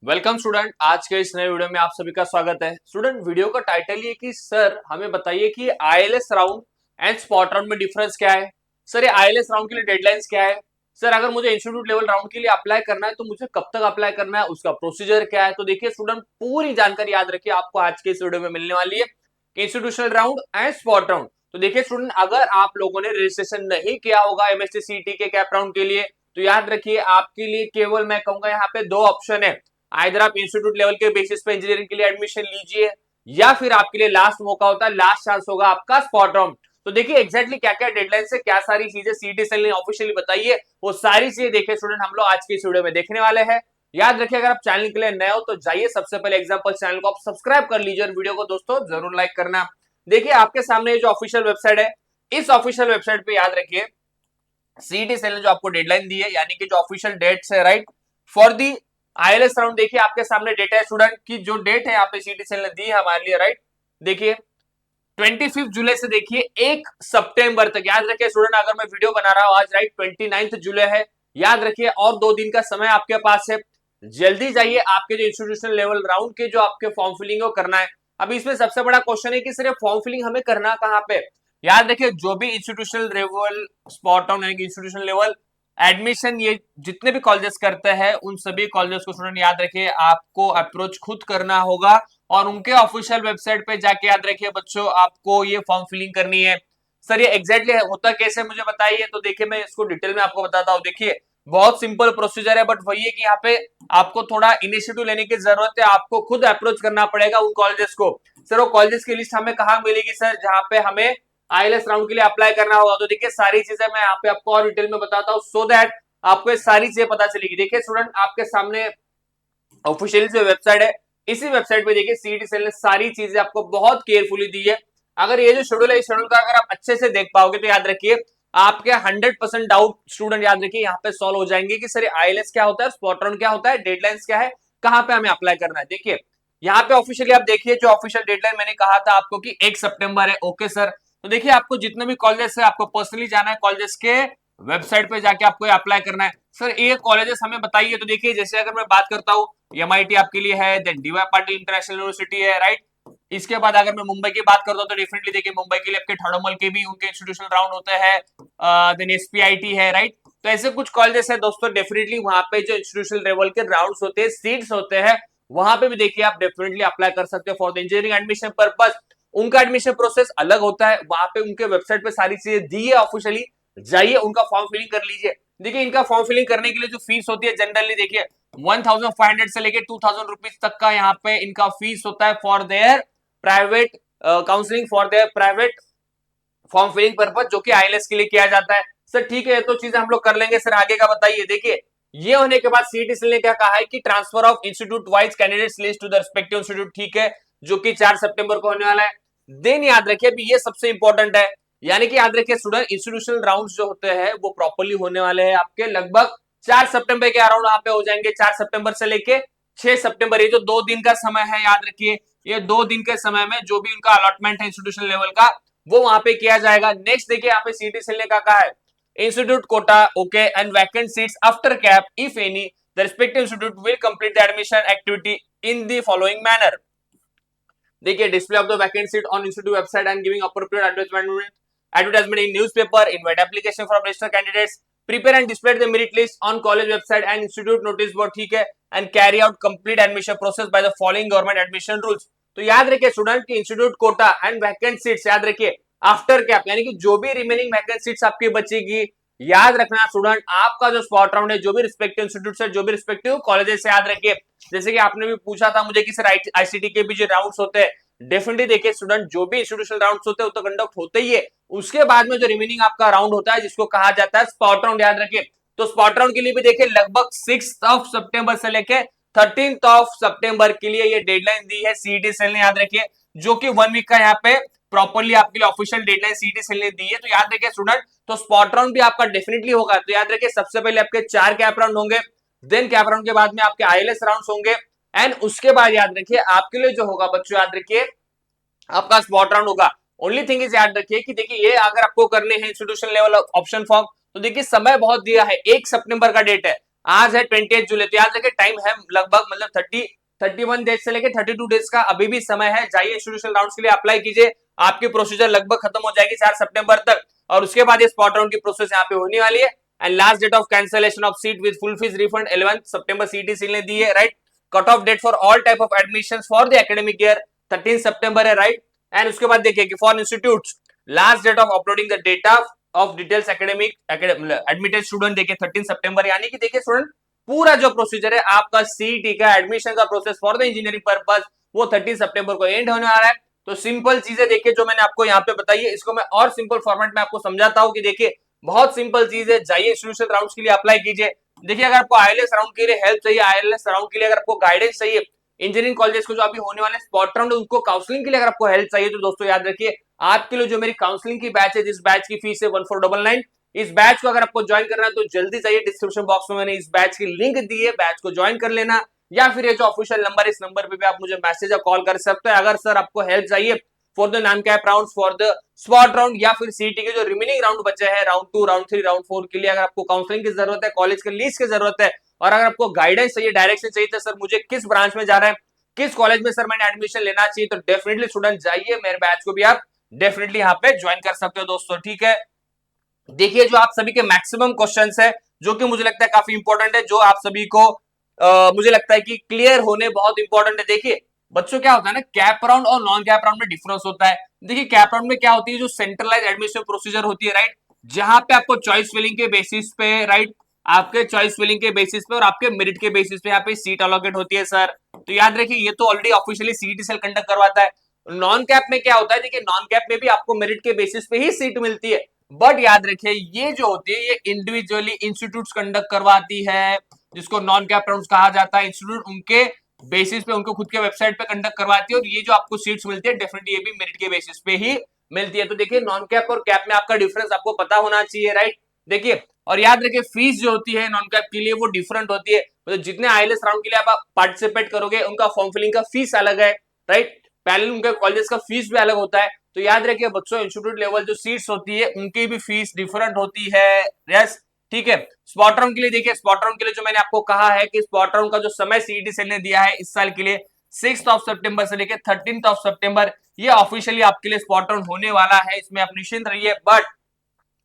Welcome student. आज के इस नए वीडियो में आप सभी का स्वागत है। स्टूडेंट, वीडियो का टाइटल ये कि सर हमें बताइए कि ILS round and spot round में डिफरेंस क्या है। सर ये आईएलएस राउंड के लिए डेडलाइंस क्या है। सर अगर मुझे इंस्टीट्यूट लेवल राउंड के लिए अप्लाई करना है तो मुझे कब तक अप्लाई करना है, उसका प्रोसीजर क्या है। तो देखिए स्टूडेंट, पूरी जानकारी याद रखिए आपको आज के इस वीडियो में मिलने वाली है, institutional round and spot round. तो देखिए स्टूडेंट, अगर आप लोगों ने रजिस्ट्रेशन नहीं किया होगा एमएससी सीईटी के कैप राउंड के लिए तो याद रखिए आपके लिए केवल मैं कहूंगा यहाँ पे दो ऑप्शन है। आइदर आप इंस्टीट्यूट लेवल के बेसिस पे इंजीनियरिंग के लिए एडमिशन लीजिए या फिर आपके लिए लास्ट मौका होता है, लास्ट चांस होगा आपका स्पॉट राउंड। तो देखिए एग्जैक्टली क्या क्या डेडलाइन से क्या सारी चीजें सीईटी सेल ने ऑफिशियली बताई है, वो सारी चीजें देखिए स्टूडेंट हम लोग आज की इस वीडियो में देखने वाले हैं। याद रखिए अगर आप चैनल के लिए नए हो तो जाइए सबसे पहले एग्जांपल चैनल को आप सब्सक्राइब कर लीजिए और वीडियो को दोस्तों जरूर लाइक करना। देखिए आपके सामने जो ऑफिशियल वेबसाइट है, इस ऑफिशियल वेबसाइट पे याद रखिए सीईटी सेल ने जो आपको डेडलाइन दी है, यानी कि जो ऑफिशियल डेट्स है right for the ILS round. देखिए आपके सामने डेटा है स्टूडेंट की जो डेट है यहाँ पे सीईटी सेल ने दी है हमारे लिए राइट। देखिए 25 जुलाई से देखिए 1 सितंबर तक। याद रखिए स्टूडेंट, अगर मैं वीडियो बना रहा हूं आज राइट 29 जुलाई है, याद रखिए और 2 दिन का समय आपके पास है। जल्दी जाइए, आपके जो इंस्टीट्यूशनल लेवल राउंड के जो आपके फॉर्म फिलिंग है वो करना है। अब इसमें सबसे बड़ा क्वेश्चन है कि सिर्फ फॉर्म फिलिंग हमें करना कहां पे। याद रखिए जो भी इंस्टीट्यूशनल लेवल स्पॉट ऑन यानी कि इंस्टीट्यूशनल लेवल एडमिशन ये जितने भी कॉलेजेस करते हैं उन सभी कॉलेजेस को स्टूडेंट याद रखिए आपको अप्रोच खुद करना होगा और उनके ऑफिशियल वेबसाइट पे जाके याद रखिए बच्चों आपको ये फॉर्म फिलिंग करनी है। सर ये एग्जैक्टली होता कैसे मुझे बताइए। तो देखिए मैं इसको डिटेल में आपको बताता हूँ। देखिए बहुत सिंपल प्रोसीजर है, बट वही है कि यहाँ पे आपको थोड़ा इनिशिएटिव लेने की जरूरत है। आपको खुद अप्रोच करना पड़ेगा उन कॉलेजेस को। सर वो कॉलेजेस की लिस्ट हमें कहाँ मिलेगी सर, जहाँ पे हमें आईएलएस राउंड के लिए अप्लाई करना होगा। तो देखिए सारी चीजें मैं यहाँ पे आपको और डिटेल में बताता हूँ सो दैट आपको ये सारी चीजें पता चलेगी। देखिए स्टूडेंट आपके सामने ऑफिशियल जो वेबसाइट है, इसी वेबसाइट पे देखिए सीईटी सेल ने सारी चीजें आपको बहुत केयरफुली दी है। अगर ये जो शेड्यूल है इस शेड्यूल का अगर आप अच्छे से देख पाओगे तो याद रखिए आपके 100% डाउट स्टूडेंट याद रखिए यहाँ पे सॉल्व हो जाएंगे कि सर आईएलएस क्या होता है, स्पॉट राउंड क्या होता है, डेडलाइंस क्या है, कहाँ पे हमें अप्लाई करना है। देखिए यहाँ पे ऑफिशियली आप देखिए जो ऑफिशियल डेडलाइन मैंने कहा था आपको कि 1 सितंबर है। ओके सर, तो देखिए आपको जितने भी कॉलेजेस है आपको पर्सनली जाना है, कॉलेजेस के वेबसाइट पे जाके आपको अप्लाई करना है। सर ये कॉलेजेस हमें बताइए। तो देखिए जैसे अगर मैं बात करता हूँ एमआईटी आपके लिए है, then DY Patil international university है राइट। इसके बाद अगर मैं मुंबई की बात करता हूँ तो डेफिनेटली देखिए मुंबई के लिए आपके थर्डमल के भी उनके इंस्टीट्यूशनल राउंड होते हैं, देन एसपीआईटी है राइट। तो ऐसे कुछ कॉलेजेस है दोस्तों, डेफिनेटली वहां पे जो इंस्टीट्यूशनल लेवल के राउंड्स होते हैं, सीट्स होते हैं, वहां पे भी देखिए आप डेफिनेटली अप्लाई कर सकते हो for the engineering admission purpose. उनका एडमिशन प्रोसेस अलग होता है, वहां पे उनके वेबसाइट पे सारी चीजें दी है ऑफिशियली। जाइए उनका फॉर्म फिलिंग कर लीजिए। देखिए इनका फॉर्म फिलिंग करने के लिए जो फीस होती है जनरली देखिए 1500 से लेके 2000 रुपीज तक का यहाँ पे इनका फीस होता है for their private counselling, for their private form filling purpose, जो कि आईएलएस के लिए किया जाता है। सर ठीक है, तो चीजें हम लोग कर लेंगे। सर आगे का बताइए। देखिए ये होने के बाद सीईटी सेल ने क्या कहा है कि transfer of institute wise candidates list to the respective institute, ठीक है, जो कि 4 सितंबर को होने वाला है। देन याद रखिए अभी ये सबसे इंपॉर्टेंट है, यानी कि याद रखिए स्टूडेंट इंस्टीट्यूशनल राउंड्स जो होते हैं वो प्रॉपर्ली होने वाले हैं आपके लगभग 4 सितंबर के अराउंड वहां पे हो जाएंगे। 4 सितंबर से लेके 6 सितंबर, ये जो 2 दिन का समय है याद रखिए, ये 2 दिन के समय में जो भी उनका अलॉटमेंट है इंस्टीट्यूशनल लेवल का वो वहां पे किया जाएगा। नेक्स्ट देखिए यहाँ पे सीईटी सेल ने क्या कहा है, institute quota okay and vacant seats after CAP if any the respective institute will complete the admission activity in the following manner. देखिए display of the vacant seat on institute website and giving appropriate advertisement in newspaper, invite application from registered candidates, prepare and display the merit list on college website and institute notice board, ठीक है, and carry out complete admission process by the following government admission rules। तो याद रखिए student की institute quota and vacant seats याद रखिए after cap, यानी कि जो भी रिमेनिंग वैकेंट सीट्स आपकी बचेगी, याद रखना स्टूडेंट आपका जो स्पॉट राउंड है जो भी रिस्पेक्टिव इंस्टीट्यूट से जो भी रिस्पेक्टिव कॉलेजेस से याद रखिए। जैसे कि आपने भी पूछा था मुझे कि सर आईसीटी के भी जो राउंड्स होते हैं, डेफिनेटली देखिए स्टूडेंट जो भी इंस्टीट्यूशनल राउंड्स होते हैं वो तो कंडक्ट होते ही है, उसके बाद में जो रिमेनिंग आपका राउंड होता है जिसको कहा जाता है स्पॉट राउंड, याद रखिए। तो स्पॉट राउंड के लिए भी देखिए लगभग 6 सितंबर से लेके 13 सितंबर के लिए ये डेडलाइन दी है सीईटी सेल ने, याद रखिए, जो कि 1 वीक का यहाँ पे प्रॉपर्ली आपके लिए ऑफिशियल डेडलाइन सीईटी सेल ने दी है। तो याद रखिए स्टूडेंट, तो स्पॉट राउंड भी आपका डेफिनेटली होगा। तो याद रखिए सबसे पहले आपके 4 कैप राउंड होंगे, देन कैप राउंड के बाद में आपके आईएलएस राउंड होंगे, एंड उसके बाद याद रखिए आपके लिए जो होगा बच्चों याद रखिए आपका स्पॉट राउंड होगा। ओनली थिंग इज याद रखिए कि देखिए ये अगर आपको करने हैं इंस्टीट्यूशन लेवल ऑप्शन फॉर्म, तो देखिए समय बहुत दिया है, 1 सितंबर का डेट है। आज है 28 जुलाई, तो याद रखिए टाइम है लगभग मतलब 31 डेज से लेकर 32 डेज का अभी भी समय है। जाइए इंस्टीट्यूशनल राउंड्स के लिए अप्लाई कीजिए, आपकी प्रोसीजर लगभग खत्म हो जाएगी 4 सितंबर तक, और उसके बाद ये स्पॉट राउंड की प्रोसेस यहाँ पे होने वाली है। And last date of cancellation of seat with full fees refund 11 सितंबर सीटीसी ने दी है, right. Cut off date for all type of admission for the academic year 13 सितंबर है, राइट। एंड उसके बाद देखिए कि for institutes last date of uploading the data of details academic admitted student देखिए 13 सितंबर, यानी कि देखिए स्टूडेंट पूरा जो प्रोसीजर है आपका सीईटी का एडमिशन का process for the engineering purpose वो 30 सितंबर को एंड होने वाला है। तो सिंपल चीजें देखिए जो मैंने आपको यहाँ पे बताई है, इसको मैं और सिंपल फॉर्मेट में आपको समझाता हूँ कि देखिए बहुत सिंपल चीज है। जाइए इंस्टीट्यूशनल राउंड्स के लिए अप्लाई कीजिए। देखिए अगर आपको आईएलएस राउंड के लिए हेल्प चाहिए, आईएलएस राउंड के लिए अगर आपको गाइडेंस चाहिए, इंजीनियरिंग कॉलेज को जो अभी होने वाले स्पॉट राउंड उनको काउंसलिंग के लिए अगर आपको हेल्प चाहिए, तो दोस्तों याद रखिए आपके लिए जो मेरी काउंसलिंग की बैच है, जिस बैच की फीस है 1499, इस बैच को अगर आपको ज्वाइन करना है तो जल्दी जाइए, डिस्क्रिप्शन बॉक्स में मैंने इस बैच की लिंक दी है, बैच को ज्वाइन कर लेना, या फिर ये जो ऑफिशियल नंबर है इस नंबर पे भी आप मुझे मैसेज या कॉल कर सकते हैं। अगर सर आपको हेल्प चाहिए for the non cap round, for the spot round, या फिर सीटी के जो रिमेनिंग राउंड बचे हैं राउंड 2, राउंड 3, राउंड 4 के लिए अगर आपको काउंसलिंग की जरूरत है, कॉलेज के लीज की जरूरत है, और अगर आपको गाइडेंस चाहिए, डायरेक्शन चाहिए, तो सर मुझे किस ब्रांच में जा रहा है, किस कॉलेज में सर मैंने एडमिशन लेना चाहिए, तो डेफिनेटली स्टूडेंट जाइए मेरे बैच को भी आप डेफिनेटली यहाँ पे ज्वाइन कर सकते हो दोस्तों, ठीक है। देखिए जो आप सभी के मैक्सिमम क्वेश्चंस है जो कि मुझे लगता है काफी इंपॉर्टेंट है, जो आप सभी को मुझे लगता है कि क्लियर होने बहुत इंपॉर्टेंट है। देखिए बच्चों क्या होता है ना, कैप राउंड और नॉन कैप राउंड में डिफरेंस होता है। देखिए कैप राउंड में क्या होती है, जो सेंट्रलाइज एडमिशन प्रोसीजर होती है, राइट, जहां पे आपको चॉइस फिलिंग के बेसिस पे, राइट, आपके चॉइस फिलिंग के बेसिस पे और आपके मेरिट के बेसिस पे यहाँ पे सीट अलॉकेट होती है सर। तो याद रखिए ये तो already officially CET cell conduct करवाता है। नॉन कैप में क्या होता है, देखिए नॉन कैप में भी आपको मेरिट के बेसिस पे ही सीट मिलती है, बट याद रखिए ये जो होती है ये इंडिविजुअली इंस्टीट्यूट कंडक्ट करवाती है, जिसको नॉन कैप राउंड्स कहा जाता है। इंस्टीट्यूट उनके बेसिस पे, उनको खुद के वेबसाइट पे कंडक्ट करवाती है, और ये जो आपको सीट्स मिलती है डेफिनेटली ये भी मेरिट के बेसिस पे ही मिलती है। तो देखिए नॉन कैप और कैप में आपका डिफरेंस आपको पता होना चाहिए, राइट। देखिए और याद रखिए फीस जो होती है नॉन कैप के लिए वो डिफरेंट होती है, मतलब जितने आईएलएस राउंड के लिए आप पार्टिसिपेट करोगे उनका फॉर्म फिलिंग का फीस अलग है, राइट, पहले उनके कॉलेज का फीस भी अलग होता है। तो याद रखिए बच्चों इंस्टीट्यूट लेवल जो सीट्स होती है उनकी भी फीस डिफरेंट होती है, यस, ठीक है। स्पॉट राउंड के लिए देखिए, स्पॉट राउंड के लिए जो मैंने आपको कहा है कि स्पॉट राउंड का जो समय सीईटी सेल ने दिया है इस साल के लिए 6 सितंबर से लेकर 13 सितंबर, ये ऑफिशियली आपके लिए स्पॉट राउंड होने वाला है, इसमें आप निश्चिंत रहिए। बट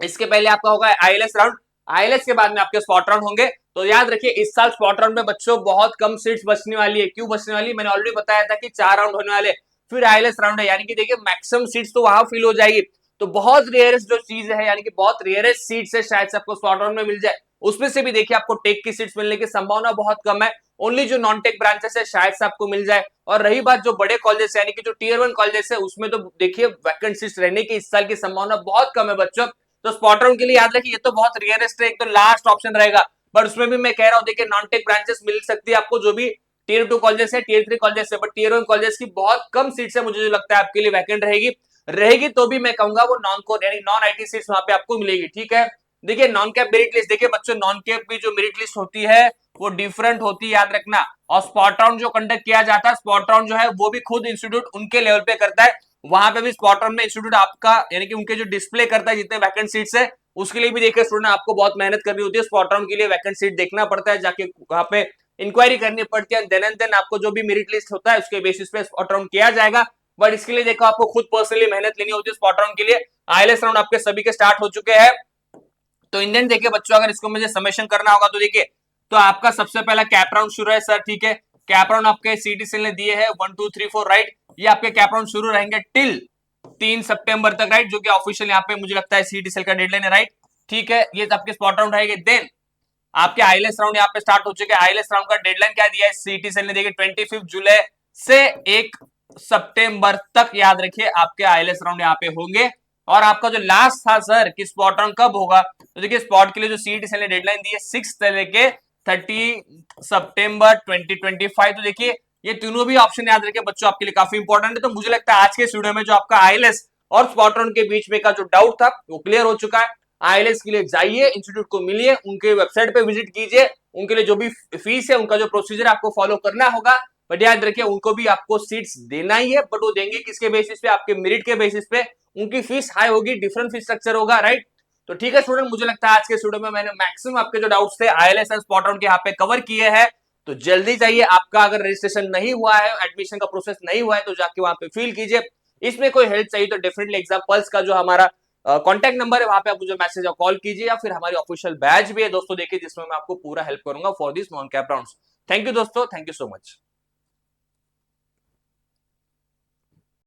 इसके पहले आपका होगा आईएलएस राउंड, आईएलएस के बाद में आपके स्पॉट राउंड होंगे। तो याद रखिए इस साल स्पॉट राउंड में बच्चों बहुत कम सीट्स बचने वाली है। क्यों बचने वाली, मैंने ऑलरेडी बताया था कि 4 राउंड होने वाले, फिर आईएलएस राउंड है, यानी कि देखिए मैक्सिमम सीट्स तो वहां फिल हो जाएगी। तो बहुत रेयरेस्ट जो चीज है, यानी कि बहुत रेयरेस्ट सीट्स है शायद से आपको स्पॉट राउंड में मिल जाए, उसमें से भी देखिए आपको टेक की सीट्स मिलने की संभावना बहुत कम है। ओनली जो नॉन टेक ब्रांचेस है शायद से आपको मिल जाए। और रही बात जो बड़े कॉलेजेस यानी कि जो टियर 1 कॉलेजेस है, उसमें तो देखिए वैकेंट सीट्स रहने की इस साल की संभावना बहुत कम है बच्चों। तो स्पॉट राउंड के लिए याद रखिए ये तो बहुत रेयरेस्ट है, एक तो लास्ट ऑप्शन रहेगा, बट उसमें भी मैं कह रहा हूं देखिए नॉन टेक ब्रांचेस मिल सकती है आपको, जो भी टियर 2 कॉलेजेस है, टियर 3 कॉलेजेस है, बट टियर 1 कॉलेजेस की बहुत कम सीट्स है, मुझे जो लगता है आपके लिए वैकेंट रहेगी। रहेगी तो भी मैं कहूंगा वो नॉन कोर यानी नॉन आईटी सीट्स वहां पे आपको मिलेगी, ठीक है। देखिए नॉन कैप मेरिट लिस्ट, देखिए बच्चों नॉन कैप की जो मेरिट लिस्ट होती है वो डिफरेंट होती है, याद रखना। और स्पॉट राउंड जो कंडक्ट किया जाता है, स्पॉट राउंड जो है वो भी खुद इंस्टीट्यूट उनके लेवल पे करता है, वहां पे भी स्पॉट राउंड में इंस्टीट्यूट आपका यानी कि उनके जो डिस्प्ले करता है जितने वैकेंट सीट्स है, उसके लिए भी देखिए स्टूडेंट आपको बहुत मेहनत करनी होती है। स्पॉट राउंड के लिए वैकेंट सीट देखना पड़ता है, जाके वहां पे इंक्वायरी करनी पड़ती है, देन एंड देन आपको जो भी मेरिट लिस्ट होता है उसके बेसिस पे स्पॉट राउंड किया जाएगा। बट इसके लिए देखो आपको खुद पर्सनली मेहनत लेनी होती है स्पॉट राउंड के लिए। आईएलएस राउंड आपके सभी के स्टार्ट हो चुके हैं। तो इंडियन देखिए बच्चों अगर इसको मुझे समेशन करना होगा तो देखिए, तो आपका सबसे पहला कैप राउंड शुरू है सर, ठीक है। कैप राउंड आपके सीटी सेल ने दिए हैं 1 2 3 4, राइट। ये आपके कैप राउंड शुरू रहेंगे टिल 3 सितंबर तक, राइट, जो कि ऑफिशियल यहाँ पे मुझे लगता है सीटी सेल का डेडलाइन है, राइट, ठीक है। ये आपके स्पॉट राउंड रहेंगे। देन आपके आईएलएस राउंड यहाँ पे स्टार्ट हो चुके हैं। आईएलएस राउंड का डेडलाइन क्या दिया है सीटी सेल ने, देखिए 25 जुलाई से 1 सितंबर तक, याद रखिए आपके आईएलएस राउंड यहाँ पे होंगे। और आपका जो लास्ट था सर कि स्पॉट राउंड कब होगा, तो देखिए स्पॉट के लिए जो सीटी सेल ने डेडलाइन दी है 6 से लेके 30 सितंबर 2025। तो देखिए ये तीनों भी ऑप्शन याद रखिए बच्चों आपके लिए काफी इंपॉर्टेंट है। तो मुझे लगता है आज के वीडियो में जो आपका आईएलएस और स्पॉट राउंड के बीच में का जो डाउट था वो क्लियर हो चुका है। आईएलएस के लिए जाइए, इंस्टीट्यूट को मिलिए, उनके वेबसाइट पे विजिट कीजिए, उनके लिए जो भी फीस है उनका जो प्रोसीजर आपको फॉलो करना होगा। बट याद रखिए उनको भी आपको सीट्स देना ही है, बट वो देंगे किसके बेसिस पे, आपके मेरिट के बेसिस पे। उनकी फीस हाई होगी, डिफरेंट फीस स्ट्रक्चर होगा, राइट। तो ठीक है स्टूडेंट, मुझे लगता है आज के स्टूडियो में मैंने मैक्सिमम आपके जो डाउट्स थे आईएलएस एंड स्पॉट राउंड के यहाँ पे कवर किए हैं। तो जल्दी जाइए, आपका अगर रजिस्ट्रेशन नहीं हुआ है, एडमिशन का प्रोसेस नहीं हुआ है, तो जाके वहां पे फील कीजिए। इसमें कोई हेल्प चाहिए तो डेफिनेटली एग्जाम पल्स का जो हमारा कॉन्टैक्ट नंबर है वहां पे आप मुझे मैसेज या कॉल कीजिए, या फिर हमारी ऑफिशियल बैच भी है दोस्तों देखिए, जिसमें मैं आपको पूरा हेल्प करूंगा for this non cap rounds. Thank you दोस्तों, थैंक यू सो मच।